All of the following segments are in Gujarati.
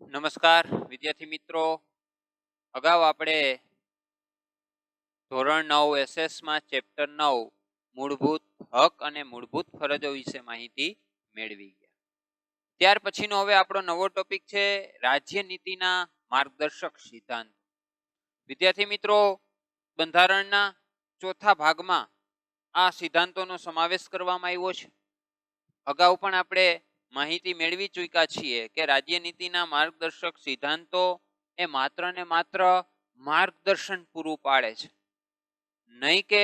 નમસ્કાર વિદ્યાર્થી મિત્રો, અગાઉ આપણે ધોરણ 9 એસએસમાં ચેપ્ટર 9 મૂળભૂત હક અને મૂળભૂત ફરજો વિશે માહિતી મેળવી ગયા. ત્યાર પછીનો હવે આપણો નવો ટોપિક છે રાજ્ય નીતિના માર્ગદર્શક સિદ્ધાંત. વિદ્યાર્થી મિત્રો, બંધારણના ચોથા ભાગમાં આ સિદ્ધાંતોનો સમાવેશ કરવામાં આવ્યો છે. અગાઉ પણ આપણે માહિતી મેળવી ચૂક્યા છીએ કે રાજ્ય નીતિના માર્ગદર્શક સિદ્ધાંતો એ માત્ર ને માત્ર માર્ગદર્શન પૂરું પાડે છે, નહીં કે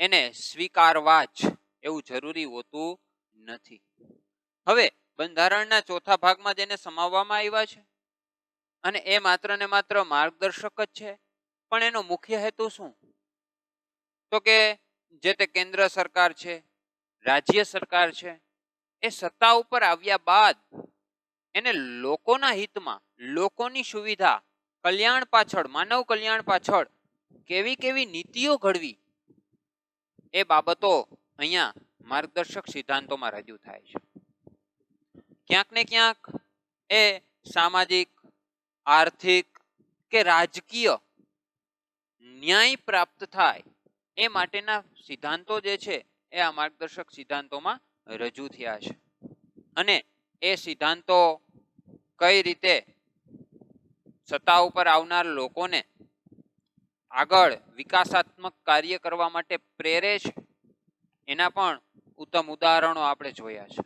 એને સ્વીકારવા જ એવું જરૂરી હોતું નથી. હવે બંધારણના ચોથા ભાગમાં જેને સમાવવામાં આવ્યા છે અને એ માત્ર ને માત્ર માર્ગદર્શક જ છે, પણ એનો મુખ્ય હેતુ શું? તો કે જે તે કેન્દ્ર સરકાર છે, રાજ્ય સરકાર છે, એ સત્તા ઉપર આવ્યા બાદ એને લોકોના હિતમાં, લોકોની સુવિધા, કલ્યાણ પાછળ, માનવ કલ્યાણ પાછળ કેવી કેવી નીતિઓ ઘડવી, એ બાબતો અહીંયા માર્ગદર્શક સિદ્ધાંતોમાં રજૂ થાય છે. ક્યાંક ને ક્યાંક એ સામાજિક, આર્થિક કે રાજકીય ન્યાય પ્રાપ્ત થાય એ માટેના સિદ્ધાંતો જે છે એ આ માર્ગદર્શક સિદ્ધાંતોમાં રજૂ થયા છે. અને એ સિદ્ધાંતો કઈ રીતે સત્તા ઉપર આવનાર લોકોને આગળ વિકાસાત્મક કાર્ય કરવા માટે પ્રેરે છે, એના પણ ઉત્તમ ઉદાહરણો આપણે જોયા છે.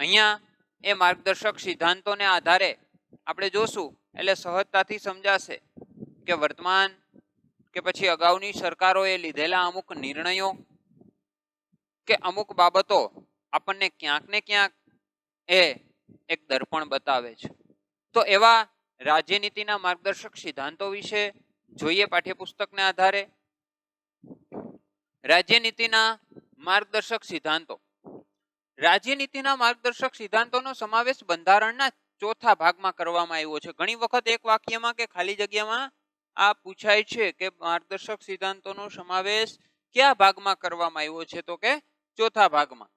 અહીંયા એ માર્ગદર્શક સિદ્ધાંતોને આધારે આપણે જોશું એટલે સહજતાથી સમજાશે કે વર્તમાન કે પછી અગાઉની સરકારોએ લીધેલા અમુક નિર્ણયો કે અમુક બાબતો આપણને ક્યાંક ને ક્યાંક એ એક દર્પણ બતાવે છે. તો એવા રાજ્યનીતિના માર્ગદર્શક સિદ્ધાંતો વિશે જોઈએ પાઠ્યપુસ્તકને આધારે. રાજ્યનીતિના માર્ગદર્શક સિદ્ધાંતો. રાજ્યનીતિના માર્ગદર્શક સિદ્ધાંતોનો સમાવેશ બંધારણના ચોથા ભાગમાં કરવામાં આવ્યો છે. ઘણી વખત એક વાક્યમાં કે ખાલી જગ્યામાં આ પૂછાય છે કે માર્ગદર્શક સિદ્ધાંતોનો સમાવેશ કયા ભાગમાં કરવામાં આવ્યો છે? તો કે ચોથા ભાગમાં.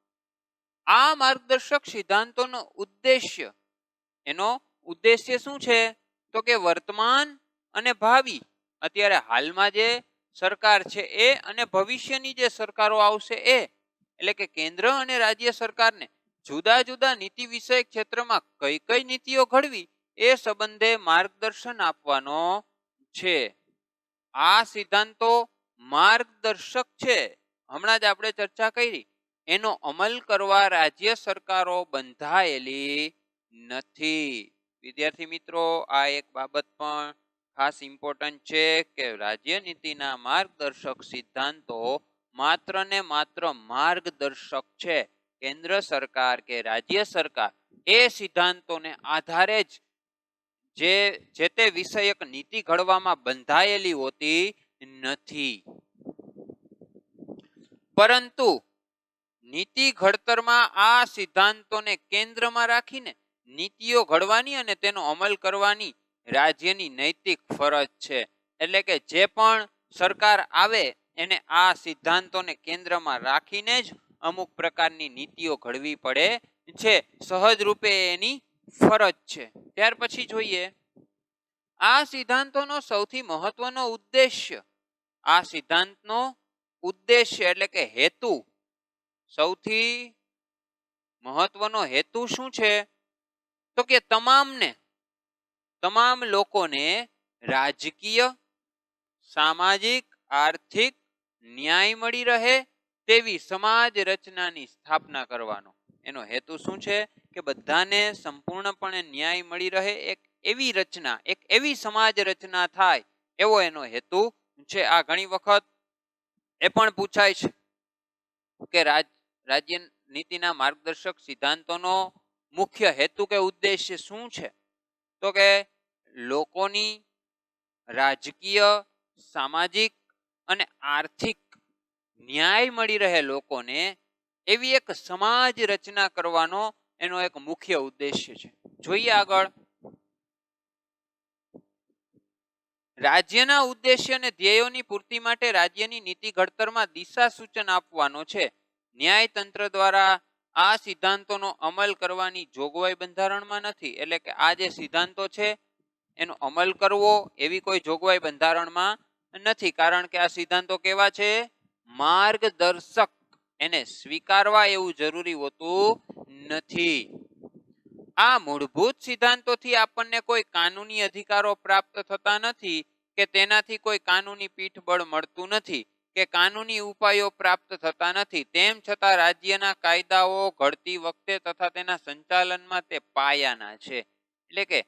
આ માર્ગદર્શક સિદ્ધાંતોનો ઉદ્દેશ્ય, એનો ઉદ્દેશ્ય શું છે? તો કે વર્તમાન અને ભાવિ, અત્યારે હાલમાં જે સરકાર છે એ અને ભવિષ્યની જે સરકારો આવશે એ, એટલે કે કેન્દ્ર અને રાજ્ય સરકારને જુદા જુદા નીતિ વિષયક ક્ષેત્રમાં કઈ કઈ નીતિઓ ઘડવી એ સંબંધે માર્ગદર્શન આપવાનો છે. આ સિદ્ધાંતો માર્ગદર્શક છે, હમણાં જ આપણે ચર્ચા કરી, એનો અમલ કરવા રાજ્ય સરકારો બંધાયેલી નથી. વિદ્યાર્થી મિત્રો, આ એક બાબત પણ ખાસ ઇમ્પોર્ટન્ટ છે કે રાજ્ય નીતિના માર્ગદર્શક સિદ્ધાંતો માત્ર ને માત્ર માર્ગદર્શક છે. કેન્દ્ર સરકાર કે રાજ્ય સરકાર એ સિદ્ધાંતોને આધારે જ જે તે વિષયક નીતિ ઘડવામાં બંધાયેલી હોતી નથી. પરંતુ નીતિ ઘડતરમાં આ સિદ્ધાંતોને કેન્દ્રમાં રાખીને નીતિઓ ઘડવાની અને તેનો અમલ કરવાની રાજ્યની નૈતિક ફરજ છે. એટલે કે જે પણ સરકાર આવે એને આ સિદ્ધાંતોને કેન્દ્રમાં રાખીને જ અમુક પ્રકારની નીતિઓ ઘડવી પડે છે. સહજ રૂપે એની ફરજ છે. ત્યાર પછી જોઈએ આ સિદ્ધાંતોનો સૌથી મહત્વનો ઉદ્દેશ્ય. આ સિદ્ધાંતનો ઉદ્દેશ્ય એટલે કે હેતુ, સૌથી મહત્વનો હેતુ શું છે? તો કે તમામ લોકોને રાજકીય, સામાજિક, આર્થિક ન્યાય મળી રહે તેવી સમાજ રચનાની સ્થાપના કરવાનો એનો હેતુ શું છે? કે બધાને સંપૂર્ણપણે ન્યાય મળી રહે, એક એવી રચના, એક એવી સમાજ રચના થાય, એવો એનો હેતુ છે. આ ઘણી વખત એ પણ પૂછાય છે કે રાજ્ય નીતિના માર્ગદર્શક સિદ્ધાંતોનો મુખ્ય હેતુ કે ઉદ્દેશ્ય શું છે? તો કે લોકોની રાજકીય, સામાજિક અને આર્થિક ન્યાય મળી રહે લોકોને, એવી એક સમાજ રચના કરવાનો એનો એક મુખ્ય ઉદ્દેશ્ય છે. જોઈએ આગળ. રાજ્યના ઉદ્દેશ્ય અને ધ્યેયોની પૂર્તિ માટે રાજ્યની નીતિ ઘડતરમાં દિશા સૂચન આપવાનો છે. ન્યાયતંત્ર દ્વારા આ સિદ્ધાંતોનો અમલ કરવાની જોગવાઈ બંધારણમાં નથી. એટલે કે આ જે સિદ્ધાંતો છે એનો અમલ કરવો એવી કોઈ જોગવાઈ બંધારણમાં નથી. કારણ કે આ સિદ્ધાંતો કેવા છે? માર્ગદર્શક. એને સ્વીકારવા એવું જરૂરી હોતું નથી. આ મૂળભૂત સિદ્ધાંતોથી આપણને કોઈ કાનૂની અધિકારો પ્રાપ્ત થતા નથી કે તેનાથી કોઈ કાનૂની પીઠબળ મળતું નથી કે કાનૂની ઉપાયો પ્રાપ્ત થતા નથી. તેમ છતાં રાજ્યના કાયદાઓ ઘડતી વખતે તથા તેના સંચાલનમાં તે પાયાના છે. એટલે કે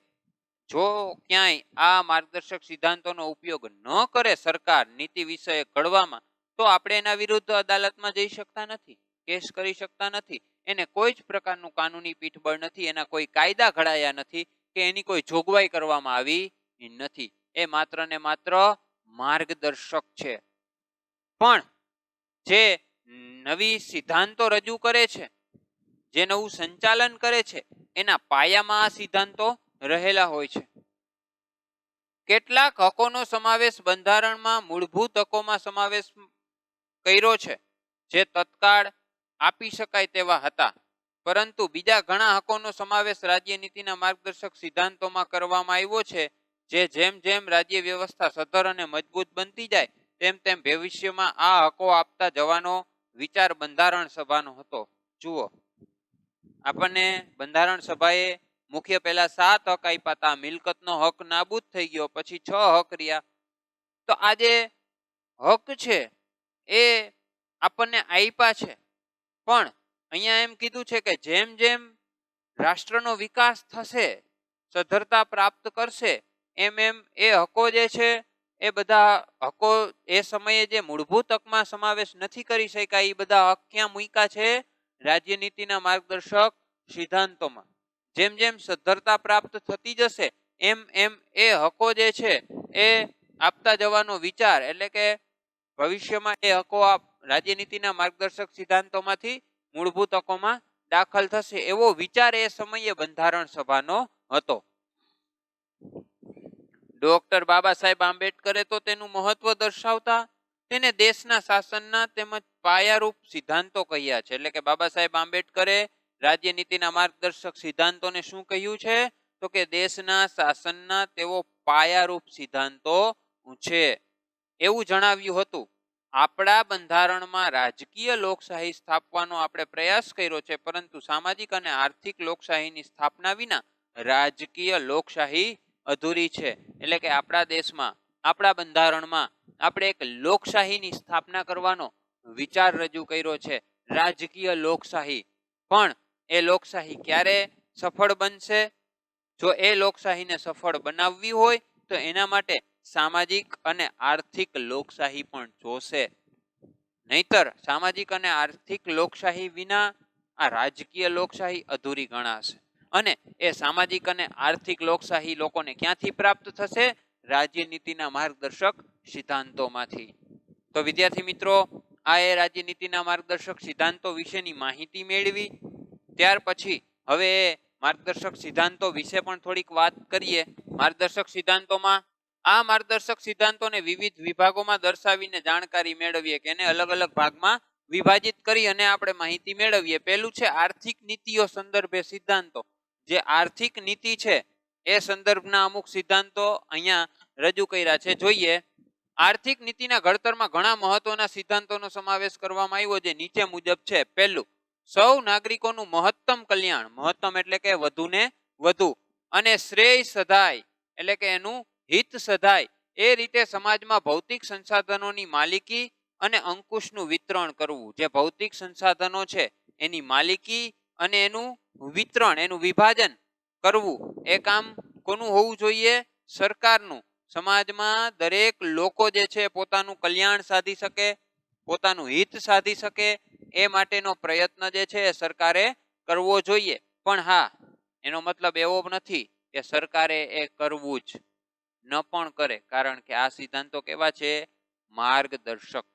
જો ક્યાંય આ માર્ગદર્શક સિદ્ધાંતોનો ઉપયોગ ન કરે સરકાર નીતિ વિષયક ઘડવામાં, તો આપણે એના વિરુદ્ધ અદાલતમાં જઈ શકતા નથી, કેસ કરી શકતા નથી. એને કોઈ જ પ્રકારનું કાનૂની પીઠબળ નથી, એના કોઈ કાયદા ઘડાયા નથી કે એની કોઈ જોગવાઈ કરવામાં આવી નથી. એ માત્ર ને માત્ર માર્ગદર્શક છે. પણ જે નવી સિદ્ધાંતો રજૂ કરે છે, જે નવું સંચાલન કરે છે, એના પાયામાં આ સિદ્ધાંતો રહેલા હોય છે. કેટલાક હકોનો સમાવેશ બંધારણમાં મૂળભૂત હકોમાં સમાવેશ કર્યો છે જે તત્કાળ આપી શકાય તેવા હતા, પરંતુ બીજા ઘણા હકોનો સમાવેશ રાજ્ય નીતિના માર્ગદર્શક સિદ્ધાંતોમાં કરવામાં આવ્યો છે જે જેમ જેમ રાજ્ય વ્યવસ્થા સધર અને મજબૂત બનતી જાય તેમ તેમ ભવિષ્યમાં આ હકો આપતા જવાનો વિચાર બંધારણ સભાનો હતો. જુઓ, આપણને બંધારણ સભાએ મુખ્ય પહેલા 7 હક આપ્યા હતા. મિલકતનો હક નાબૂદ થઈ ગયો, પછી 6 હક રહ્યા. તો આ જે હક છે એ આપણને આપ્યા છે, પણ અહીંયા એમ કીધું છે કે જેમ જેમ રાષ્ટ્રનો વિકાસ થશે, સધરતા પ્રાપ્ત કરશે, એમ એમ એ હકો જે છે એ બધા હકો એ સમયે જે મૂળભૂત હકમાં સમાવેશ નથી કરી શકાય એ બધા હક ક્યાં મૂક્યા છે? રાજ્ય નીતિના માર્ગદર્શક સિદ્ધાંતોમાં. જેમ જેમ સધરતા પ્રાપ્ત થતી જશે એમ એમ એ હકો જે છે એ આપતા જવાનો વિચાર, એટલે કે ભવિષ્યમાં એ હકો રાજ્ય નીતિના માર્ગદર્શક સિદ્ધાંતોમાંથી મૂળભૂત હકોમાં દાખલ થશે એવો વિચાર એ સમયે બંધારણ સભાનો હતો. ડોક્ટર બાબા સાહેબ આંબેડકરે તો તેનું મહત્વ દર્શાવતા તેને દેશના શાસનના તેમજ પાયારૂપ સિદ્ધાંતો કહ્યા છે. એટલે કે બાબા સાહેબ આંબેડકરે રાજ્ય નીતિના માર્ગદર્શક સિદ્ધાંતોને શું કહ્યું છે? તો કે દેશના શાસનના તેઓ પાયારૂપ સિદ્ધાંતો છે એવું જણાવ્યું હતું. આપણા બંધારણમાં રાજકીય લોકશાહી સ્થાપવાનો આપણે પ્રયાસ કર્યો છે, પરંતુ સામાજિક અને આર્થિક લોકશાહીની સ્થાપના વિના રાજકીય લોકશાહી અધૂરી છે. એટલે કે આપણા દેશમાં, આપણા બંધારણમાં આપણે એક લોકશાહીની સ્થાપના કરવાનો વિચાર રજૂ કર્યો છે, રાજકીય લોકશાહી. પણ એ લોકશાહી ક્યારે સફળ બનશે? જો એ લોકશાહીને સફળ બનાવવી હોય તો એના માટે સામાજિક અને આર્થિક લોકશાહી પણ જોશે. નહીતર સામાજિક અને આર્થિક લોકશાહી વિના આ રાજકીય લોકશાહી અધૂરી ગણાશે. અને એ સામાજિક અને આર્થિક લોકશાહી લોકોને ક્યાંથી પ્રાપ્ત થશે? રાજ્ય નીતિના માર્ગદર્શક સિદ્ધાંતોમાંથી. તો વિદ્યાર્થી મિત્રો, આ એ રાજ્ય નીતિના માર્ગદર્શક સિદ્ધાંતો વિશેની માહિતી મેળવી. ત્યાર પછી હવે માર્ગદર્શક સિદ્ધાંતો વિશે પણ થોડીક વાત કરીએ. માર્ગદર્શક સિદ્ધાંતોમાં આ માર્ગદર્શક સિદ્ધાંતોને વિવિધ વિભાગોમાં દર્શાવીને જાણકારી મેળવીએ કે એને અલગ અલગ ભાગમાં વિભાજિત કરી અને આપણે માહિતી મેળવીએ. પહેલું છે આર્થિક નીતિઓ સંદર્ભે સિદ્ધાંતો. જે આર્થિક નીતિ છે એ સંદર્ભના અમુક સિદ્ધાંતો અહીંયા રજૂ કર્યા છે. જોઈએ, આર્થિક નીતિના ઘડતરમાં ઘણા મહત્વના સિદ્ધાંતોનો સમાવેશ કરવામાં આવ્યો જે નીચે મુજબ છે. પહેલું, સૌ નાગરિકોનું મહત્તમ કલ્યાણ. મહત્તમ એટલે કે વધુને વધુ, અને શ્રેય સધાય એટલે કે એનું હિત સધાય એ રીતે સમાજમાં ભૌતિક સંસાધનોની માલિકી અને અંકુશનું વિતરણ કરવું. જે ભૌતિક સંસાધનો છે એની માલિકી અને એનું વિતરણ, એનું વિભાજન કરવું, એ કામ કોનું હોવું જોઈએ? સરકારનું. સમાજમાં દરેક લોકો જે છે પોતાનું કલ્યાણ સાધી શકે, પોતાનું હિત સાધી શકે એ માટેનો પ્રયત્ન જે છે એ સરકારે કરવો જોઈએ. પણ હા, એનો મતલબ એવો નથી કે સરકારે એ કરવું જ ન પણ કરે, કારણ કે આ સિદ્ધાંતો કેવા છે? માર્ગદર્શક.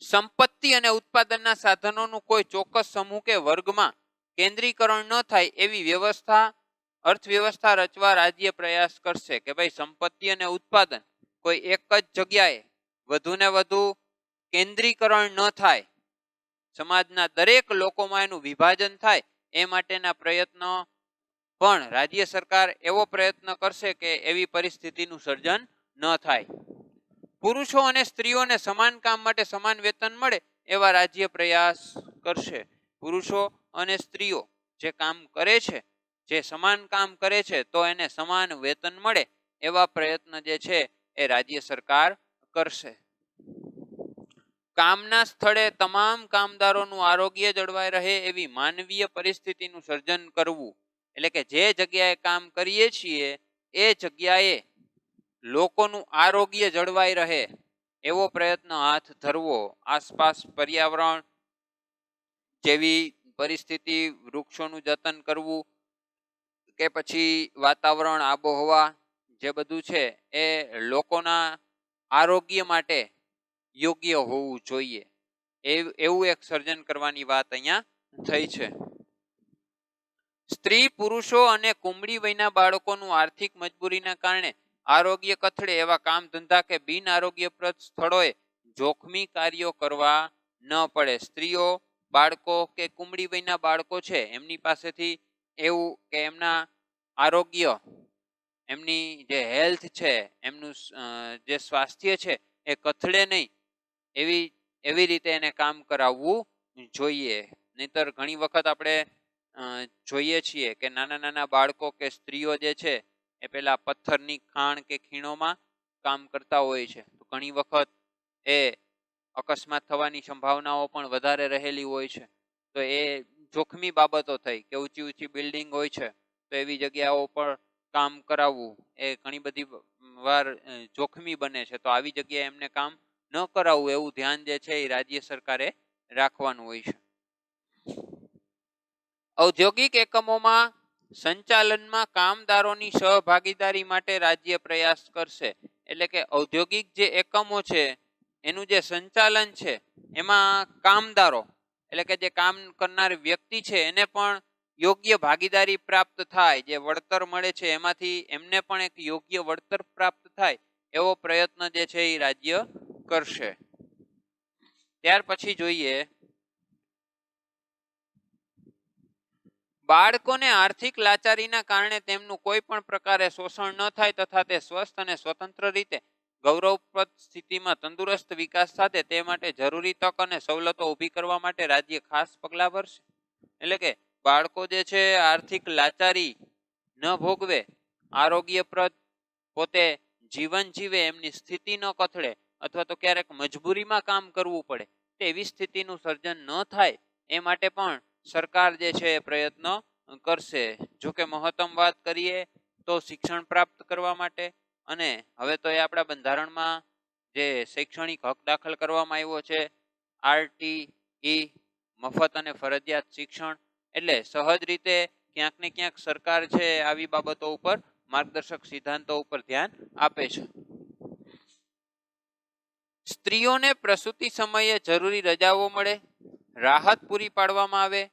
સંપત્તિ અને ઉત્પાદનના સાધનોનું કોઈ ચોક્કસ સમૂહ કે વર્ગમાં કેન્દ્રીકરણ ન થાય એવી વ્યવસ્થા, અર્થવ્યવસ્થા રચવા રાજ્ય પ્રયાસ કરશે કે ભાઈ સંપત્તિ અને ઉત્પાદન કોઈ એક જ જગ્યાએ વધુ ને વધુ કેન્દ્રીકરણ ન થાય સમાજના દરેક લોકોમાં એનું વિભાજન થાય એ માટેના પ્રયત્નો પણ રાજ્ય સરકાર એવો પ્રયત્ન કરશે કે એવી પરિસ્થિતિનું સર્જન ન થાય. પુરુષો અને સ્ત્રીઓને સમાન કામ માટે સમાન વેતન મળે એવા રાજ્ય પ્રયાસ કરશે. પુરુષો અને સ્ત્રીઓ જે કામ કરે છે, જે સમાન કામ કરે છે, તો એને સમાન વેતન મળે એવા પ્રયત્ન જે છે એ રાજ્ય સરકાર કરશે. કામના સ્થળે તમામ કામદારોનું આરોગ્ય જળવાઈ રહે એવી માનવીય પરિસ્થિતિનું સર્જન કરવું. એટલે કે જે જગ્યાએ કામ કરીએ છીએ એ જગ્યાએ લોકોનું આરોગ્ય જળવાઈ રહે એવો પ્રયત્ન હાથ ધરવો. આસપાસ પર્યાવરણ જેવી પરિસ્થિતિ, વૃક્ષોનું જતન કરવું કે પછી વાતાવરણ, આબોહવા જે બધું છે એ લોકોના આરોગ્ય માટે યોગ્ય હોવું જોઈએ. એવું એક સર્જન કરવાની વાત અહીંયા થઈ છે. સ્ત્રી, પુરુષો અને કુમળી વયના બાળકોનું આર્થિક મજબૂરીના કારણે આરોગ્ય કથળે એવા કામ ધંધા કે બિન આરોગ્યપ્રદ સ્થળોએ જોખમી કાર્યો કરવા ન પડે. સ્ત્રીઓ, બાળકો કે કુમળી વયના બાળકો છે એમની પાસેથી એવું કે એમના આરોગ્ય, એમની જે હેલ્થ છે, એમનું જે સ્વાસ્થ્ય છે એ કથળે નહીં એવી રીતે એને કામ કરાવવું જોઈએ. નહીતર ઘણી વખત આપણે જોઈએ છીએ કે નાના નાના બાળકો કે સ્ત્રીઓ જે છે એ પેલા પથ્થરની ખાણ કે ખીણોમાં કામ કરતા હોય છે. તો ઘણી વખત એ અકસ્માત થવાની સંભાવનાઓ પણ વધારે રહેલી હોય છે. તો એ જોખમી બાબતો થઈ કે ઊંચી ઊંચી બિલ્ડિંગ હોય છે તો એવી જગ્યાઓ પર કામ કરાવવું એ ઘણી બધી વાર જોખમી બને છે. તો આવી જગ્યાએ એમને કામ ન કરાવવું એવું ધ્યાન જે છે એ રાજ્ય સરકારે રાખવાનું હોય છે. ઔદ્યોગિક એકમોમાં સંચાલનમાં કામદારોની સહભાગીદારી માટે રાજ્ય પ્રયાસ કરશે. એટલે કે ઔદ્યોગિક જે એકમો છે એનું જે સંચાલન છે એમાં કામદારો એટલે કે જે કામ કરનાર વ્યક્તિ છે એને પણ યોગ્ય ભાગીદારી પ્રાપ્ત થાય, જે વળતર મળે છે એમાંથી એમને પણ એક યોગ્ય વળતર પ્રાપ્ત થાય એવો પ્રયત્ન જે છે એ રાજ્ય કરશે. ત્યાર પછી જોઈએ બાળકોને આર્થિક લાચારીના કારણે તેમનું કોઈ પણ પ્રકારે શોષણ ન થાય તથા તે સ્વસ્થ અને સ્વતંત્ર રીતે ગૌરવપ્રદ સ્થિતિમાં તંદુરસ્ત વિકાસ સાથે તે માટે જરૂરી તક અને સવલતો ઊભી કરવા માટે રાજ્ય ખાસ પગલાં ભરશે. એટલે કે બાળકો જે છે આર્થિક લાચારી ન ભોગવે, આરોગ્યપ્રદ પોતે જીવન જીવે, એમની સ્થિતિ ન કથળે અથવા તો ક્યારેક મજબૂરીમાં કામ કરવું પડે તેવી સ્થિતિનું સર્જન ન થાય એ માટે પણ સરકાર જે છે એ પ્રયત્ન કરશે. જો કે મહત્તમ વાત કરીએ તો શિક્ષણ પ્રાપ્ત કરવા માટે, અને હવે તો એ આપણા બંધારણમાં જે શૈક્ષણિક હક દાખલ કરવામાં આવ્યો છે RTE, મફત અને ફરજિયાત શિક્ષણ, એટલે સહજ રીતે ક્યાંક ને ક્યાંક સરકાર છે આવી બાબતો ઉપર માર્ગદર્શક સિદ્ધાંતો ઉપર ધ્યાન આપે છે. સ્ત્રીઓને પ્રસૂતિ સમયે જરૂરી રજાઓ મળે, રાહત પૂરી પાડવામાં આવે,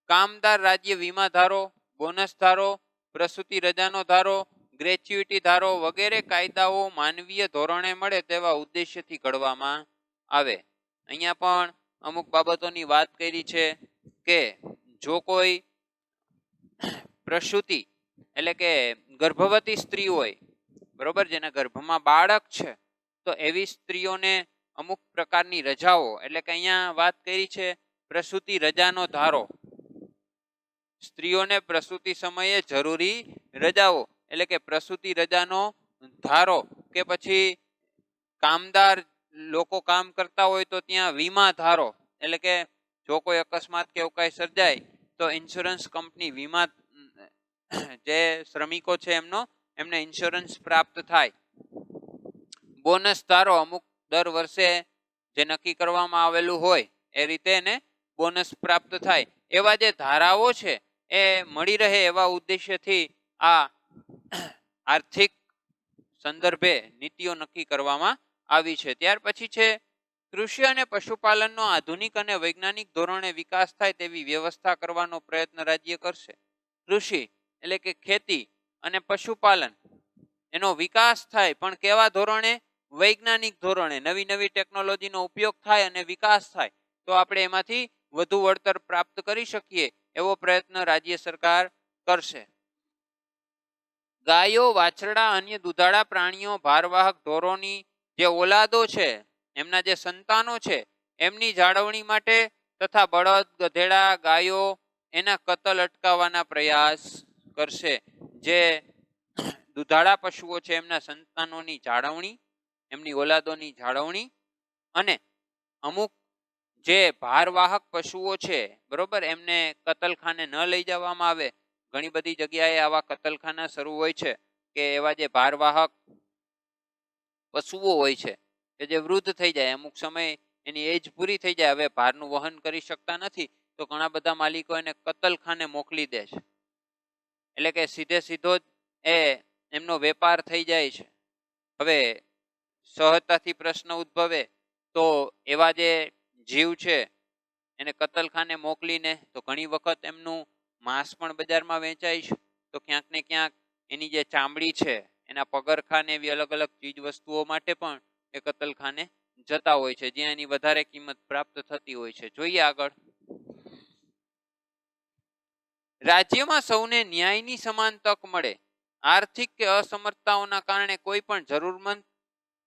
કામદાર રાજ્ય વીમા ધારો, બોનસ ધારો, પ્રસૂતિ રજાનો ધારો, ગ્રેચ્યુઇટી ધારો વગેરે કાયદાઓ માનવીય ધોરણે મળે તેવા ઉદ્દેશ્યથી ઘડવામાં આવે. અહીંયા પણ અમુક બાબતોની વાત કરી છે કે જો કોઈ પ્રસૂતિ એટલે કે ગર્ભવતી સ્ત્રી હોય, બરોબર, જેના ગર્ભમાં બાળક છે, તો એવી સ્ત્રીઓને અમુક પ્રકારની રજાઓ, એટલે કે અહીંયા વાત કરી છે પ્રસૂતિ રજાનો ધારો. સ્ત્રીઓને પ્રસૂતિ સમયે જરૂરી રજાઓ એટલે કે પ્રસૂતિ રજાનો ધારો કે પછી કામદાર લોકો કામ કરતા હોય તો ત્યાં વીમા ધારો, એટલે કે જો કોઈ અકસ્માત કે એવું કાંઈ સર્જાય તો ઇન્સ્યોરન્સ કંપની વીમા જે શ્રમિકો છે એમને ઇન્સ્યોરન્સ પ્રાપ્ત થાય. બોનસ ધારો, અમુક દર વર્ષે જે નક્કી કરવામાં આવેલું હોય એ રીતે એને બોનસ પ્રાપ્ત થાય. એવા જે ધારાઓ છે એ મળી રહે એવા ઉદ્દેશ્યથી આ આર્થિક સંદર્ભે નીતિઓ નક્કી કરવામાં આવી છે. ત્યાર પછી છે કૃષિ અને પશુપાલનનો આધુનિક અને વૈજ્ઞાનિક ધોરણે વિકાસ થાય તેવી વ્યવસ્થા કરવાનો પ્રયત્ન રાજ્ય કરશે. કૃષિ એટલે કે ખેતી અને પશુપાલન એનો વિકાસ થાય, પણ કેવા ધોરણે? વૈજ્ઞાનિક ધોરણે. નવી નવી ટેકનોલોજીનો ઉપયોગ થાય અને વિકાસ થાય તો આપણે એમાંથી વધુ વળતર પ્રાપ્ત કરી શકીએ એવો પ્રયત્ન રાજ્ય સરકાર કરશે. ગાયો, વાછરડા, અન્ય દુધાળા પ્રાણીઓ, ભારવાહક ઢોરોની જે ઓલાદો છે, એમના જે સંતાનો છે, એમની જાળવણી માટે તથા બળદ, ગધેડા, ગાયો એના કતલ અટકાવવાના પ્રયાસ કરશે. જે દુધાળા પશુઓ છે એમના સંતાનોની જાળવણી, એમની ઓલાદોની જાળવણી અને અમુક જે ભારવાહક પશુઓ છે, બરોબર, એમને કતલખાને ન લઈ જવામાં આવે. ઘણી બધી જગ્યાએ આવા કતલખાના શરૂ હોય છે કે એવા જે ભારવાહક પશુઓ હોય છે કે જે વૃદ્ધ થઈ જાય, અમુક સમય એની એજ પૂરી થઈ જાય, હવે ભારનું વહન કરી શકતા નથી, તો ઘણા બધા માલિકો એને કતલખાને મોકલી દે છે. એટલે કે સીધો જ એમનો વેપાર થઈ જાય છે. હવે સહજતાથી પ્રશ્ન ઉદ્ભવે તો એવા જે જીવ છે એને કતલખાને મોકલીને તો ઘણી વખત એમનું માંસ પણ બજારમાં વેચાય છે, તો ક્યાંક ને ક્યાંક એની જે ચામડી છે, એના પગરખાં ને એવી અલગ અલગ ચીજ વસ્તુઓ માટે પણ એ કતલખાને જતા હોય છે, જ્યાં એની વધારે કિંમત પ્રાપ્ત થતી હોય છે. જોઈએ આગળ. રાજ્યમાં સૌને ન્યાયની સમાન તક મળે. આર્થિક કે અસમર્થતાઓના કારણે કોઈ પણ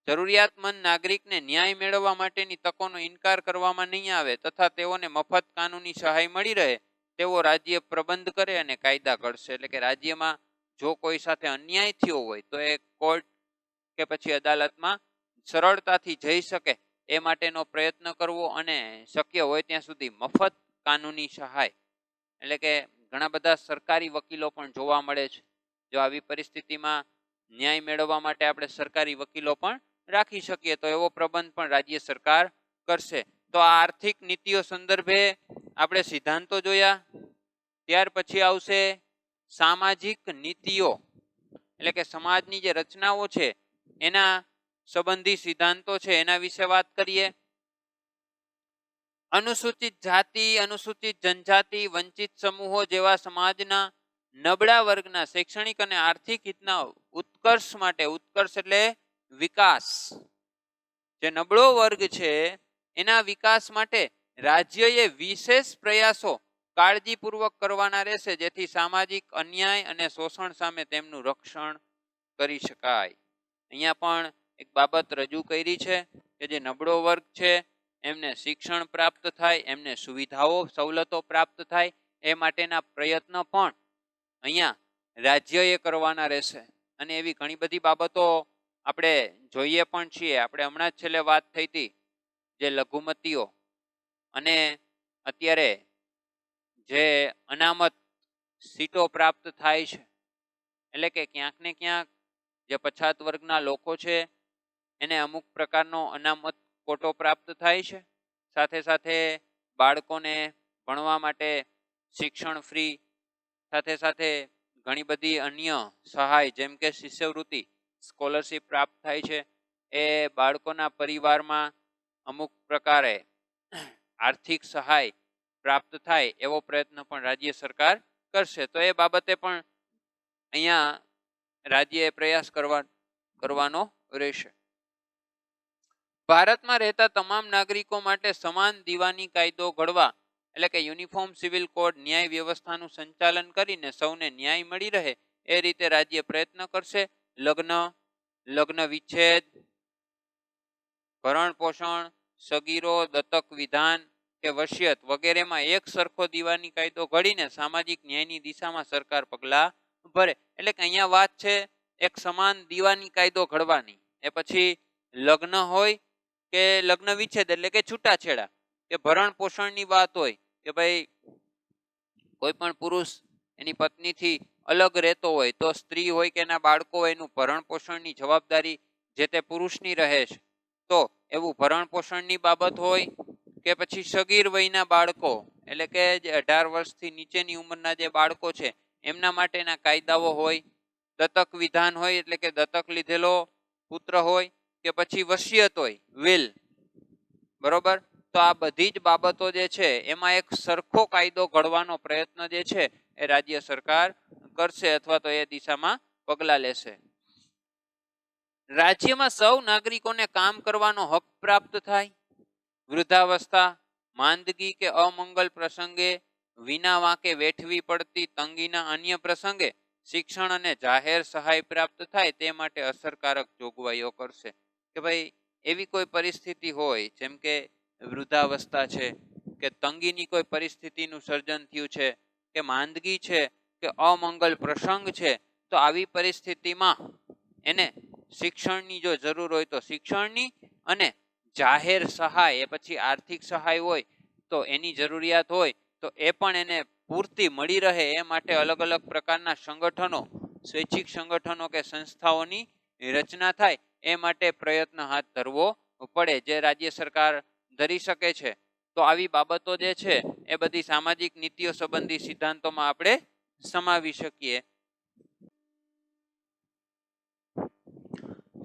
જરૂરિયાતમંદ નાગરિકને ન્યાય મેળવવા માટેની તકોનો ઇનકાર કરવામાં નહીં આવે તથા તેઓને મફત કાનૂની સહાય મળી રહે તેવો રાજ્ય પ્રબંધ કરે અને કાયદા ઘડશે. એટલે કે રાજ્યમાં જો કોઈ સાથે અન્યાય થયો હોય તો એ કોર્ટ કે પછી અદાલતમાં સરળતાથી જઈ શકે એ માટેનો પ્રયત્ન કરવો અને શક્ય હોય ત્યાં સુધી મફત કાનૂની સહાય. એટલે કે ઘણા બધા સરકારી વકીલો પણ જોવા મળે છે. જો આવી પરિસ્થિતિમાં ન્યાય મેળવવા માટે આપણે સરકારી વકીલો પણ રાખી શકીએ તો એવો પ્રબંધ પણ રાજ્ય સરકાર કરશે. તો આ આર્થિક નીતિઓ સંદર્ભે આપણે સિદ્ધાંતો જોયા. ત્યાર પછી આવશે સામાજિક નીતિઓ, એટલે કે સમાજની જે રચનાઓ છે એના સંબંધી સિદ્ધાંતો છે એના વિશે વાત કરીએ. અનુસૂચિત જાતિ, અનુસૂચિત જનજાતિ, વંચિત સમૂહો જેવા સમાજના નબળા વર્ગના શૈક્ષણિક અને આર્થિક હિતના ઉત્કર્ષ માટે, ઉત્કર્ષ એટલે વિકાસ, જે નબળો વર્ગ છે એના વિકાસ માટે રાજ્યએ વિશેષ પ્રયાસો કાળજીપૂર્વક કરવાના રહેશે, જેથી સામાજિક અન્યાય અને શોષણ સામે તેમનું રક્ષણ કરી શકાય. અહીંયા પણ એક બાબત રજૂ કરી છે કે જે નબળો વર્ગ છે એમને શિક્ષણ પ્રાપ્ત થાય, એમને સુવિધાઓ સવલતો પ્રાપ્ત થાય, એ માટેના પ્રયત્ન પણ અહીંયા રાજ્યએ કરવાના રહેશે. અને એવી ઘણી બધી બાબતો આપણે જોઈએ પણ છીએ. આપણે હમણાં જ છેલ્લે વાત થઈ હતી જે લઘુમતીઓ અને અત્યારે જે અનામત સીટો પ્રાપ્ત થાય છે, એટલે કે ક્યાંક ને ક્યાંક જે પછાત વર્ગના લોકો છે એને અમુક પ્રકારનો અનામત કોટો પ્રાપ્ત થાય છે. સાથે સાથે બાળકોને ભણવા માટે શિક્ષણ ફ્રી, સાથે સાથે ઘણી બધી અન્ય સહાય જેમ કે શિષ્યવૃત્તિ, સ્કોલરશીપ પ્રાપ્ત થાય છે. એ બાળકોના પરિવારમાં અમુક પ્રકારે આર્થિક સહાય પ્રાપ્ત થાય એવો પ્રયત્ન પણ રાજ્ય સરકાર કરશે. તો એ બાબતે પણ અહીંયા રાજ્યએ પ્રયાસ કરવાનો રહેશે. ભારતમાં રહેતા તમામ નાગરિકો માટે સમાન દીવાની કાયદો ઘડવા, એટલે કે યુનિફોર્મ સિવિલ કોડ ન્યાય વ્યવસ્થાનું સંચાલન કરીને સૌને ન્યાય મળી રહે એ રીતે રાજ્ય પ્રયત્ન કરશે. લગ્ન વિચ્છેદ, ભરણ પોષણ, સગીરો, દત્તક વિધાન કે વસિયત વગેરેમાં એક સરખો દીવાની કાયદો ઘડીને સામાજિક ન્યાયની દિશામાં સરકાર પગલાં ભરે. એટલે કે અહીંયા વાત છે એક સમાન દીવાની કાયદો ઘડવાની. એ પછી લગ્ન હોય કે લગ્ન વિચ્છેદ એટલે કે છૂટાછેડા, કે ભરણ પોષણની વાત હોય કે ભાઈ કોઈ પણ પુરુષ એની પત્નીથી અલગ રહેતો હોય તો સ્ત્રી હોય કે એના બાળકો હોય એનું ભરણ પોષણની જવાબદારી જે તે પુરુષની રહે છે. તો એવું ભરણ પોષણની બાબત હોય કે પછી સગીર વયના બાળકો, એટલે કે જે 18 વર્ષથી નીચેની ઉંમરના જે બાળકો છે એમના માટેના કાયદાઓ હોય, દત્તક વિધાન હોય એટલે કે દત્તક લીધેલો પુત્ર હોય કે પછી વસિયત હોય, વિલ, બરોબર. તો આ બધી જ બાબતો જે છે એમાં એક સરખો કાયદો ઘડવાનો પ્રયત્ન જે છે એ રાજ્ય સરકાર કરશે અથવા તો એ દિશામાં પગલાં લેશે. રાજ્યમાં સૌ નાગરિકોને કામ કરવાનો હક પ્રાપ્ત થાય. વૃદ્ધાવસ્થા, માંદગી કે અમંગલ પ્રસંગે વિના વાંકે વેઠવી પડતી તંગીના અન્ય પ્રસંગે શિક્ષણ અને જાહેર સહાય પ્રાપ્ત થાય તે માટે અસરકારક જોગવાઈઓ કરશે. કે ભાઈ એવી કોઈ પરિસ્થિતિ હોય, જેમ કે વૃદ્ધાવસ્થા છે, કે તંગીની કોઈ પરિસ્થિતિનું સર્જન થયું છે, કે માંદગી છે, કે અમંગલ પ્રસંગ છે, તો આવી પરિસ્થિતિમાં એને શિક્ષણની જો જરૂર હોય તો શિક્ષણની, અને જાહેર સહાય એ પછી આર્થિક સહાય હોય તો એની જરૂરિયાત હોય તો એ પણ એને પૂરતી મળી રહે એ માટે અલગ અલગ પ્રકારના સંગઠનો, સ્વૈચ્છિક સંગઠનો કે સંસ્થાઓની રચના થાય એ માટે પ્રયત્ન હાથ ધરવો પડે, જે રાજ્ય સરકાર ધરી શકે છે. તો આવી બાબતો જે છે એ બધી સામાજિક નીતિઓ સંબંધી સિદ્ધાંતોમાં આપણે સમાવી શકીએ.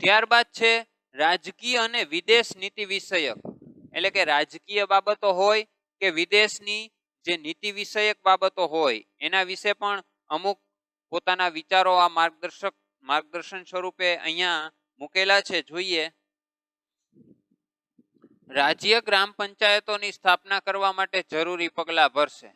ત્યારબાદ છે રાજકીય અને વિદેશ નીતિ વિષયક, એટલે કે રાજકીય બાબતો હોય કે વિદેશની જે નીતિ વિષયક બાબતો હોય એના વિશે પણ અમુક પોતાના વિચારો આ માર્ગદર્શન સ્વરૂપે અહીંયા મૂકેલા છે. જોઈએ, રાજ્ય ગ્રામ પંચાયતોની સ્થાપના કરવા માટે જરૂરી પગલાં ભરશે.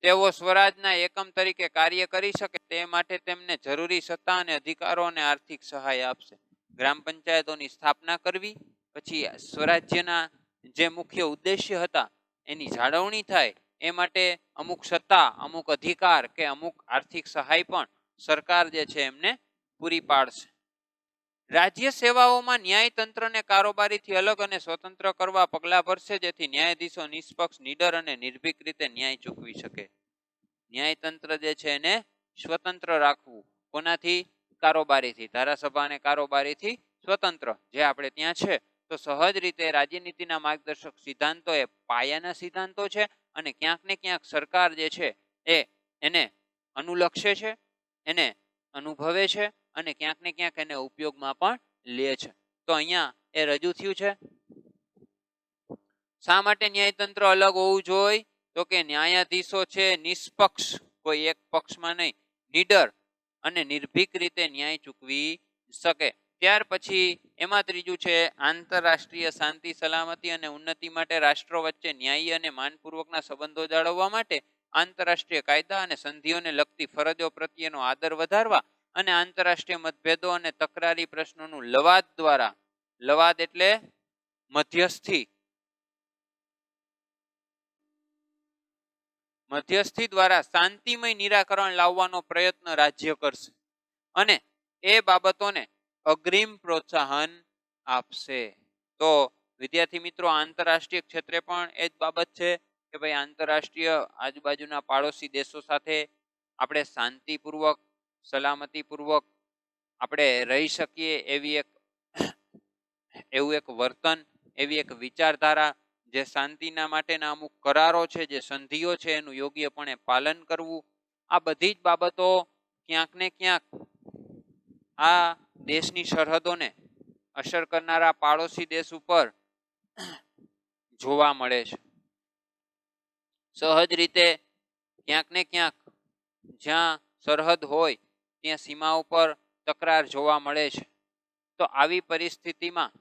તેઓ સ્વરાજના એકમ તરીકે કાર્ય કરી શકે તે માટે તેમને જરૂરી સત્તા અને અધિકારો અને આર્થિક સહાય આપશે. ગ્રામ પંચાયતોની સ્થાપના કરવી, પછી સ્વરાજ્યના જે મુખ્ય ઉદ્દેશ્ય હતા એની જાળવણી થાય એ માટે અમુક સત્તા, અમુક અધિકાર કે અમુક આર્થિક સહાય પણ સરકાર જે છે એમને પૂરી પાડશે. રાજ્ય સેવાઓમાં ન્યાયતંત્રને કારોબારીથી અલગ અને સ્વતંત્ર કરવા પગલાં ભરશે, જેથી ન્યાયાધીશો નિષ્પક્ષ, નિડર અને નિર્ભીક રીતે ન્યાય ચૂકવી શકે. ન્યાયતંત્ર જે છે એને સ્વતંત્ર રાખવું. કોનાથી? કારોબારીથી. ધારાસભા અને કારોબારીથી સ્વતંત્ર જે આપણે ત્યાં છે. તો સહજ રીતે રાજ્યનીતિના માર્ગદર્શક સિદ્ધાંતો એ પાયાના સિદ્ધાંતો છે, અને ક્યાંક ને ક્યાંક સરકાર જે છે એને અનુલક્ષે છે, એને અનુભવે છે, અને ક્યાંક ને ક્યાંક એને ઉપયોગમાં પણ લે છે. તો અહીંયા એ રજૂ થયું છે. શા માટે ન્યાયતંત્ર અલગ હોવું જોઈએ? તો કે ન્યાયાધીશો છે નિષ્પક્ષ, કોઈ એક પક્ષમાં નહીં, નિડર અને નિર્ભીક રીતે ન્યાય ચૂકવી શકે. ત્યાર પછી એમાં ત્રીજું છે આંતરરાષ્ટ્રીય શાંતિ, સલામતી અને ઉન્નતિ માટે રાષ્ટ્રો વચ્ચે ન્યાયી અને માનપૂર્વકના સંબંધો જાળવવા માટે આંતરરાષ્ટ્રીય કાયદા અને સંધિઓને લગતી ફરજો પ્રત્યેનો આદર વધારવા અને આંતરરાષ્ટ્રીય મતભેદો અને તકરારી પ્રશ્નોનું લવાદ દ્વારા, લવાદ એટલે મધ્યસ્થી દ્વારા શાંતિમય નિરાકરણ લાવવાનો પ્રયત્ન રાજ્ય કરશે, અને એ બાબતોને અગ્રિમ પ્રોત્સાહન આપશે. તો વિદ્યાર્થી મિત્રો, આંતરરાષ્ટ્રીય ક્ષેત્રે પણ એ જ બાબત છે કે ભાઈ આંતરરાષ્ટ્રીય આજુબાજુના પાડોશી દેશો સાથે આપણે શાંતિપૂર્વક, સલામતીપૂર્વક આપણે રહી શકીએ એવું એક વર્તન, એવી એક વિચારધારા, જે શાંતિના માટેના અમુક કરારો છે, જે સંધિઓ છે, એનું યોગ્યપણે પાલન કરવું. આ બધી જ બાબતો ક્યાંક ને ક્યાંક આ દેશની સરહદોને અસર કરનારા પાડોશી દેશ ઉપર જોવા મળે છે. સહજ રીતે ક્યાંક ને ક્યાંક જ્યાં સરહદ હોય ત્યાં સીમા ઉપર તકરાર જોવા મળે છે. તો આવી પરિસ્થિતિમાં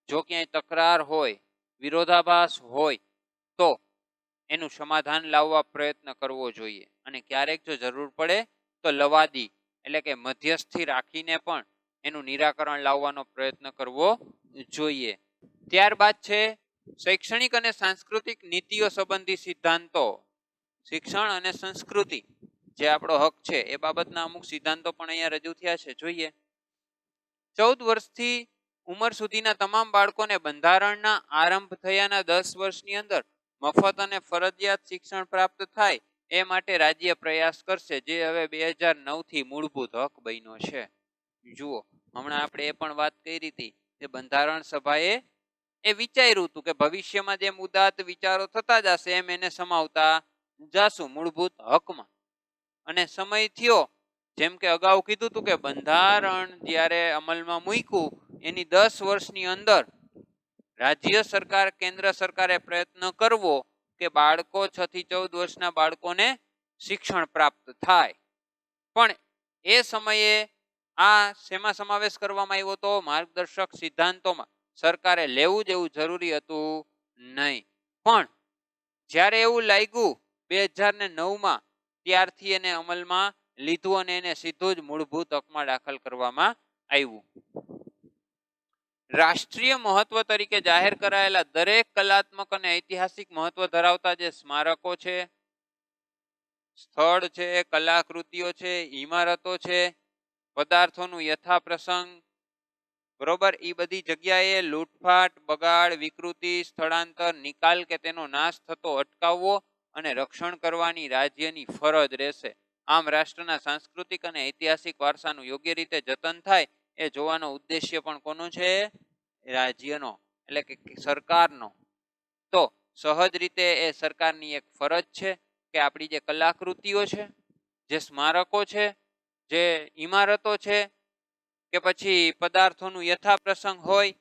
જો ક્યાંય તકરાર હોય, વિરોધાભાસ હોય, તો એનું સમાધાન લાવવા પ્રયત્ન કરવો જોઈએ, અને ક્યારેક જો જરૂર પડે તો લવાદી એટલે કે મધ્યસ્થી રાખીને પણ એનું નિરાકરણ લાવવાનો પ્રયત્ન કરવો જોઈએ. ત્યારબાદ છે શૈક્ષણિક અને સાંસ્કૃતિક નીતિઓ સંબંધી સિદ્ધાંતો. શિક્ષણ અને સંસ્કૃતિ જે આપણો હક છે એ બાબતના અમુક સિદ્ધાંતો પણ અહીંયા રજૂ થયા છે. જોઈએ, 14 વર્ષથી ઉંમર સુધીના તમામ બાળકોને બંધારણના આરંભ થયાના 10 વર્ષની અંદર મફત અને ફરજિયાત શિક્ષણ પ્રાપ્ત થાય એ માટે રાજ્ય પ્રયાસ કરશે, જે હવે 2009 થી મૂળભૂત હક બન્યો છે. જુઓ, હમણાં આપણે એ પણ વાત કરી હતી કે બંધારણ સભાએ એ વિચાર્યું હતું કે ભવિષ્યમાં જેમ ઉદાત્ત વિચારો થતા જશે એમ એને સમાવતા જાશું મૂળભૂત હકમાં, અને સમય થયો, જેમ કે અગાઉ કીધું હતું કે બંધારણ જ્યારે અમલમાં મૂક્યું એની 10 વર્ષની અંદર રાજ્ય સરકાર, કેન્દ્ર સરકારે પ્રયત્ન કરવો કે બાળકો 6 થી 14 વર્ષના બાળકોને શિક્ષણ પ્રાપ્ત થાય. પણ એ સમયે આ શેમાં સમાવેશ કરવામાં આવ્યો હતો? માર્ગદર્શક સિદ્ધાંતોમાં. સરકારે લેવું જ એવું જરૂરી હતું નહીં, પણ જ્યારે એવું લાગ્યું 2009માં ત્યારથી એને અમલમાં લીધું અને એને સીધું જ મૂળભૂત હકમાં દાખલ કરવામાં આવ્યું. રાષ્ટ્રીય મહત્વ તરીકે જાહેર કરાયેલા દરેક કલાત્મક અને ઐતિહાસિક મહત્વ ધરાવતા જે સ્મારકો છે, સ્થળ છે, કલાકૃતિઓ છે, ઇમારતો છે, પદાર્થોનું યથાપ્રસંગ, બરોબર, એ બધી જગ્યાએ લૂંટફાટ, બગાડ, વિકૃતિ, સ્થળાંતર, નિકાલ કે તેનો નાશ થતો અટકાવવો અને રક્ષણ કરવાની રાજ્યની ફરજ રહેશે. આમ રાષ્ટ્રના સાંસ્કૃતિક અને ઐતિહાસિક વારસાનું યોગ્ય રીતે જતન થાય એ જોવાનો ઉદ્દેશ્ય પણ કોનો છે? રાજ્યનો, એટલે કે સરકારનો. તો સહજ રીતે એ સરકારની એક ફરજ છે કે આપણી જે કલાકૃતિઓ છે, જે સ્મારકો છે, જે ઇમારતો છે, કે પછી પદાર્થોનું યથાપ્રસંગ હોય,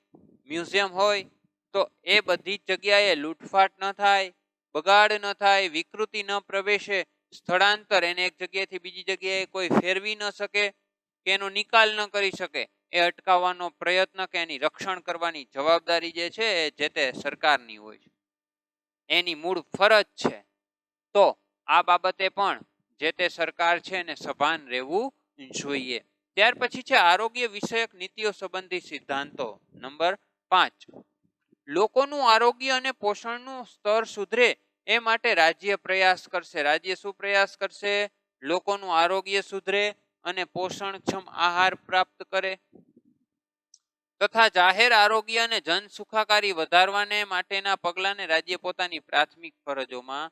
મ્યુઝિયમ હોય, તો એ બધી જ જગ્યાએ લૂંટફાટ ન થાય, બગાડ ન થાય, વિકૃતિ ન પ્રવેશે, સ્થળાંતર એને એક જગ્યાએથી બીજી જગ્યાએ કોઈ ફેરવી ન શકે કે એનો નિકાલ ન કરી શકે એ અટકાવવાનો પ્રયત્ન કે એની રક્ષણ કરવાની જવાબદારી જે છે એ જે તે સરકારની હોય છે, એની મૂળ ફરજ છે. તો આ બાબતે પણ જે તે સરકાર છે એને સભાન રહેવું જોઈએ. ત્યાર પછી છે આરોગ્ય વિષયક નીતિઓ સંબંધી સિદ્ધાંતો. નંબર 5, લોકોનું આરોગ્ય અને પોષણનું સ્તર સુધરે એ માટે રાજ્ય પ્રયાસ કરશે. રાજ્ય શું પ્રયાસ કરશે? લોકોનું આરોગ્ય સુધરે અને પોષણક્ષમ આહાર પ્રાપ્ત કરે તથા જાહેર આરોગ્ય અને જન સુખાકારી વધારવાને માટેના પગલાંને રાજ્ય પોતાની પ્રાથમિક ફરજોમાં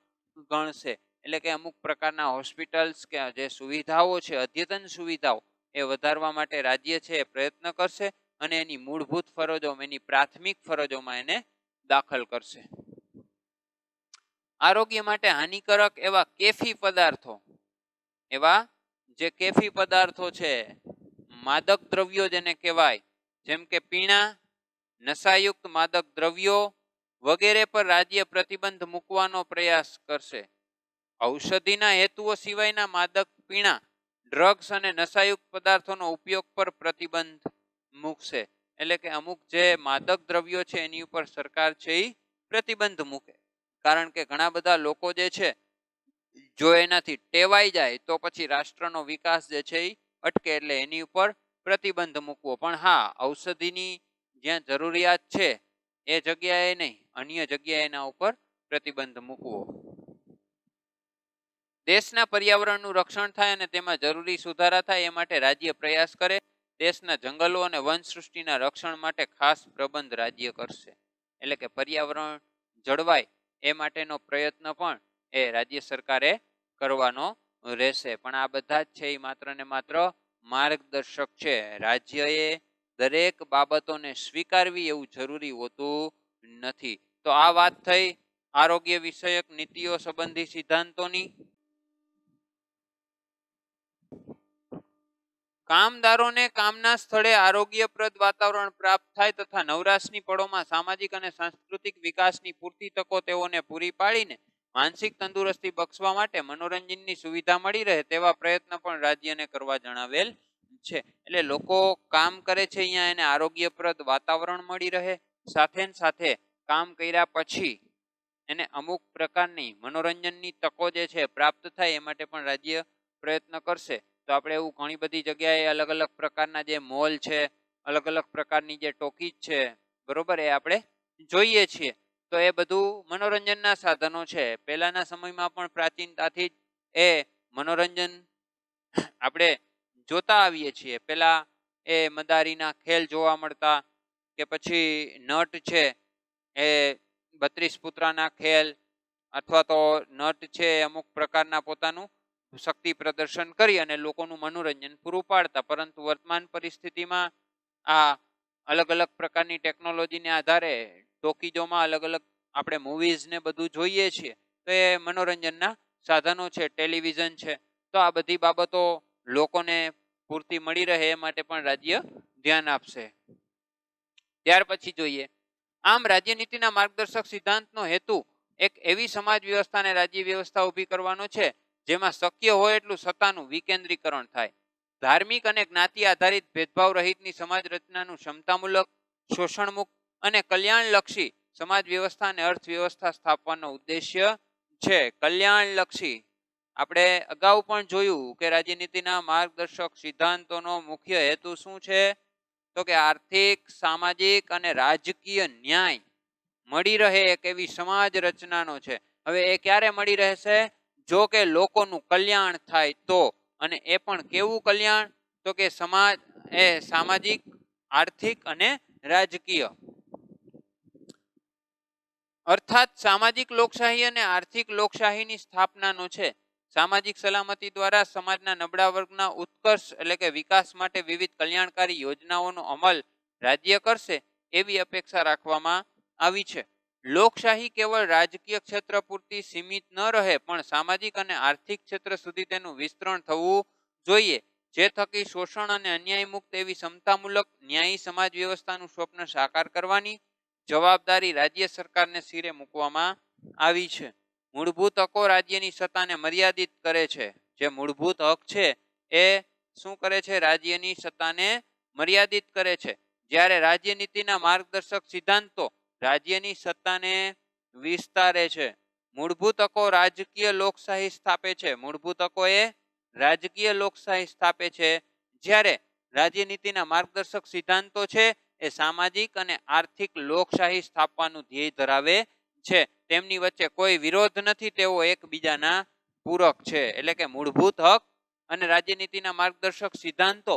ગણશે. એટલે કે અમુક પ્રકારના હોસ્પિટલ્સ કે જે સુવિધાઓ છે, અદ્યતન સુવિધાઓ એ વધારવા માટે રાજ્ય છે એ પ્રયત્ન કરશે અને એની મૂળભૂત ફરજોમાં, એની પ્રાથમિક ફરજોમાં એને દાખલ કરશે. આરોગ્ય માટે હાનિકારક એવા કેફી પદાર્થો, એવા જે કેફી પદાર્થો છે, માદક દ્રવ્યો જેને કહેવાય, જેમ કે પીણા, નશાયુક્ત માદક દ્રવ્યો વગેરે પર રાજ્ય પ્રતિબંધ મૂકવાનો પ્રયાસ કરશે. ઔષધિના હેતુઓ સિવાયના માદક પીણા, ડ્રગ્સ અને નશાયુક્ત પદાર્થોનો ઉપયોગ પર પ્રતિબંધ મૂકશે. એટલે કે અમુક જે માદક દ્રવ્યો છે એની ઉપર સરકાર છે એ પ્રતિબંધ મૂકે. કારણ કે ઘણા બધા લોકો જે છે જો એનાથી ટેવાઈ જાય તો પછી રાષ્ટ્રનો વિકાસ જે છે એ અટકે, એટલે એની ઉપર પ્રતિબંધ મૂકવો. પણ હા, ઔષધિની જ્યાં જરૂરિયાત છે એ જગ્યાએ નહીં, અન્ય જગ્યાએ એના ઉપર પ્રતિબંધ મૂકવો. દેશના પર્યાવરણનું રક્ષણ થાય અને તેમાં જરૂરી સુધારા થાય એ માટે રાજ્ય પ્રયાસ કરે. દેશના જંગલો અને વનસૃષ્ટિના રક્ષણ માટે ખાસ પ્રબંધ રાજ્ય કરશે. એટલે કે પર્યાવરણ જળવાય એ માટેનો પ્રયત્ન પણ એ રાજ્ય સરકારે કરવાનો રહેશે. પણ આ બધા જ છે એ માત્ર ને માત્ર માર્ગદર્શક છે. રાજ્યએ દરેક બાબતોને સ્વીકારવી એવું જરૂરી હોતું નથી. તો આ વાત થઈ આરોગ્ય વિષયક નીતિઓ સંબંધી સિદ્ધાંતોની. કામદારોને કામના સ્થળે આરોગ્યપ્રદ વાતાવરણ પ્રાપ્ત થાય તથા નવરાશની પળોમાં સામાજિક અને સાંસ્કૃતિક વિકાસની પૂરતી તકો તેઓને પૂરી પાડીને માનસિક તંદુરસ્તી બક્ષવા માટે મનોરંજનની સુવિધા મળી રહે તેવા પ્રયત્ન પણ રાજ્યને કરવા જણાવેલ છે. એટલે લોકો કામ કરે છે અહીંયા એને આરોગ્યપ્રદ વાતાવરણ મળી રહે, સાથે ને સાથે કામ કર્યા પછી એને અમુક પ્રકારની મનોરંજનની તકો જે છે પ્રાપ્ત થાય એ માટે પણ રાજ્ય પ્રયત્ન કરશે. તો આપણે એવું ઘણી બધી જગ્યાએ અલગ અલગ પ્રકારના જે મોલ છે, અલગ અલગ પ્રકારની જે ટોકીજ છે, બરોબર, એ આપણે જોઈએ છીએ. તો એ બધું મનોરંજનના સાધનો છે. પહેલાના સમયમાં પણ પ્રાચીનતાથી જ એ મનોરંજન આપણે જોતા આવીએ છીએ. પેલા એ મદારીના ખેલ જોવા મળતા, કે પછી નટ છે એ 32 પુત્રાના ખેલ, અથવા તો નટ છે અમુક પ્રકારના પોતાનું શક્તિ પ્રદર્શન કરી અને લોકોનું મનોરંજન પૂરું પાડતા. પરંતુ વર્તમાન પરિસ્થિતિમાં આ અલગ અલગ પ્રકારની ટેકનોલોજીને આધારે ટોકીજોમાં અલગ અલગ આપણે મૂવીઝ ને બધું જોઈએ છીએ. તો એ મનોરંજનના સાધનો છે, ટેલિવિઝન છે. તો આ બધી બાબતો લોકોને પૂરતી મળી રહે એ માટે પણ રાજ્ય ધ્યાન આપશે. ત્યાર પછી જોઈએ, આમ રાજ્યનીતિના માર્ગદર્શક સિદ્ધાંતનો હેતુ એક એવી સમાજ વ્યવસ્થા અને રાજ્ય વ્યવસ્થા ઊભી કરવાનો છે જેમાં શક્ય હોય એટલું સત્તાનું વિકેન્દ્રીકરણ થાય, ધાર્મિક અને જ્ઞાતિ આધારિત ભેદભાવ રહિતની સમાજ રચનાનું ક્ષમતામૂલક, શોષણમુક્ત અને કલ્યાણલક્ષી સમાજ વ્યવસ્થા અને અર્થવ્યવસ્થા સ્થાપવાનો ઉદ્દેશ્ય છે કલ્યાણલક્ષી. આપણે અગાઉ પણ જોયું કે રાજ્યનીતિના માર્ગદર્શક સિદ્ધાંતોનો મુખ્ય હેતુ શું છે? તો કે આર્થિક, સામાજિક અને રાજકીય ન્યાય મળી રહે એક એવી સમાજ રચનાનો છે. હવે એ ક્યારે મળી રહેશે? જો કે લોકોનું કલ્યાણ થાય તો. અને એ પણ કેવું કલ્યાણ? તો કે સમાજ એ સામાજિક, આર્થિક અને રાજકીય. અર્થાત સામાજિક લોકશાહી અને આર્થિક લોકશાહીની સ્થાપનાનો છે. સામાજિક સલામતી દ્વારા સમાજના નબળા વર્ગના ઉત્કર્ષ એટલે કે વિકાસ માટે વિવિધ કલ્યાણકારી યોજનાઓનો અમલ રાજ્ય કરશે એવી અપેક્ષા રાખવામાં આવી છે. લોકશાહી કેવળ રાજકીય ક્ષેત્ર પૂરતી સીમિત ન રહે પણ સામાજિક અને આર્થિક ક્ષેત્ર સુધી તેનું વિસ્તરણ થવું જોઈએ, જે થકી શોષણ અને અન્યાય મુક્ત એવી સમતામૂલક ન્યાયી સમાજ વ્યવસ્થાનું સ્વપ્ન સાકાર કરવાની જવાબદારી રાજ્ય સરકારને શિરે મૂકવામાં આવી છે. મૂળભૂત હકો રાજ્યની સત્તાને મર્યાદિત કરે છે. જે મૂળભૂત હક છે એ શું કરે છે? રાજ્યની સત્તાને મર્યાદિત કરે છે. જ્યારે રાજ્યનીતિના માર્ગદર્શક સિદ્ધાંતો રાજ્યની સત્તાને વિસ્તારે છે. મૂળભૂત હકો રાજકીય લોકશાહી સ્થાપે છે. મૂળભૂત હકો એ રાજકીય લોકશાહી સ્થાપે છે. જ્યારે રાજ્યનીતિના માર્ગદર્શક સિદ્ધાંતો છે એ સામાજિક અને આર્થિક લોકશાહી સ્થાપવાનું ધ્યેય ધરાવે છે. તેમની વચ્ચે કોઈ વિરોધ નથી, તેઓ એકબીજાના પૂરક છે. એટલે કે મૂળભૂત હક અને રાજ્યનીતિના માર્ગદર્શક સિદ્ધાંતો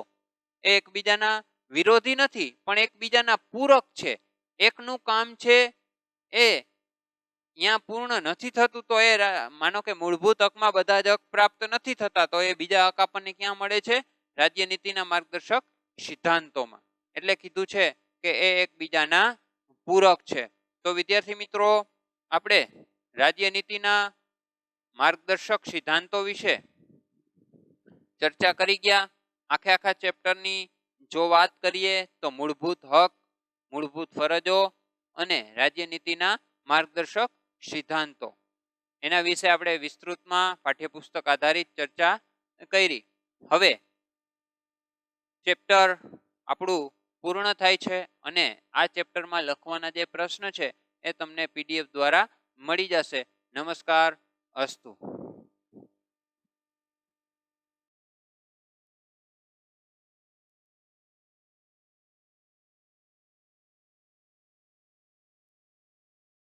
એ એકબીજાના વિરોધી નથી પણ એકબીજાના પૂરક છે. એકનું કામ છે એ ત્યાં પૂર્ણ નથી થતું તો એ માનો કે મૂળભૂત હકમાં બધા જ હક પ્રાપ્ત નથી થતા તો એ બીજા હક આપણને ક્યાં મળે છે? રાજ્યનીતિના માર્ગદર્શક સિદ્ધાંતોમાં. એટલે કીધું છે કે એ એકબીજાના પૂરક છે. તો વિદ્યાર્થી મિત્રો, આપણે રાજ્યનીતિના માર્ગદર્શક સિદ્ધાંતો વિશે ચર્ચા કરી ગયા. આખા ચેપ્ટરની જો વાત કરીએ તો મૂળભૂત હક, મૂળભૂત ફરજો અને રાજ્યનીતિના માર્ગદર્શક સિદ્ધાંતો એના વિશે આપણે વિસ્તૃતમાં પાઠ્યપુસ્તક આધારિત ચર્ચા કરી. હવે ચેપ્ટર આપણું પૂર્ણ થાય છે અને આ ચેપ્ટરમાં લખવાના જે પ્રશ્ન છે એ તમને પીડીએફ દ્વારા મળી જશે. નમસ્કાર, અસ્તુ.